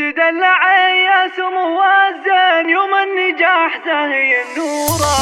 تدلع يا سمو الزين يوم النجاح زاهي النوره.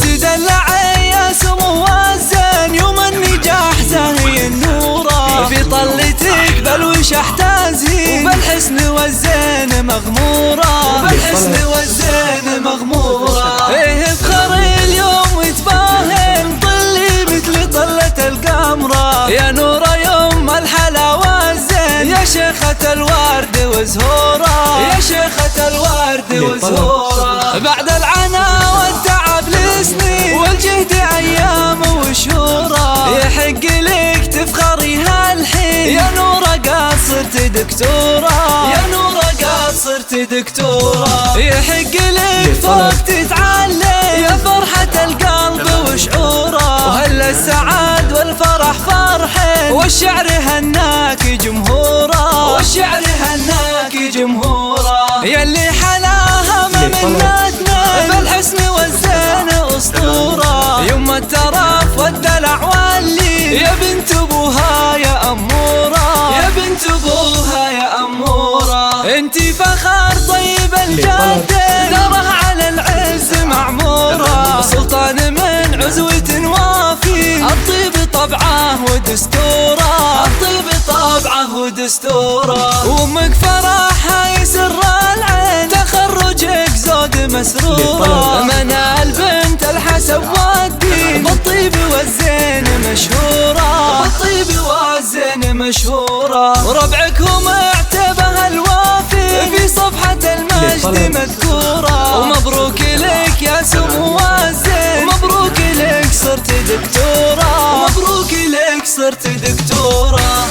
تدلع يا سمو الزين يوم النجاح زاهي النوره، في طلتك بلوش احتازي وبالحسن والزين مغموره، بالحسن والزين مغموره. ايه افخر اليوم وتباهن طلي مثل طلة القمره، يا نوره يوم الحلا والزين يا شيخة الورد وزهوره، يا شيخة الورد وزهوره. بعد العنا والتعب لسنين والجهد ايام وشهوره، يحق لك تفخري هالحين يا نوره قد صرت دكتوره، يا نوره قد صرت دكتوره. يحق لك فوق تتعلم يا فرحة القلب وشعوره، وهلا السعاد والفرح فرحين والشعر هناك جمهوره، والشعر هناك جمهوره. يلي حلاها ما منتنا بالحسن والزين اسطوره، يوم الترف والدلع واللي يا بنت ابوها يا اموره، يا بنت ابوها يا اموره. انتي فخر طيب الجدين داره على العز معموره، سلطان من عزوة وافي الطيب طبعه ودستوره، الطيب طبعه ودستوره. وامك فرحها يسر العين تخرجك زود مسروره، منى البنت الحسب والدين بالطيب والزين مشهوره، بالطيب والزين مشهوره. وربعكم اعتبها الوافي في صفحة المجد مذكوره، ومبروك لك يا سمو الزين، مبروك لك صرت دكتوره، مبروك لك صرت دكتوره.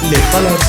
لطلب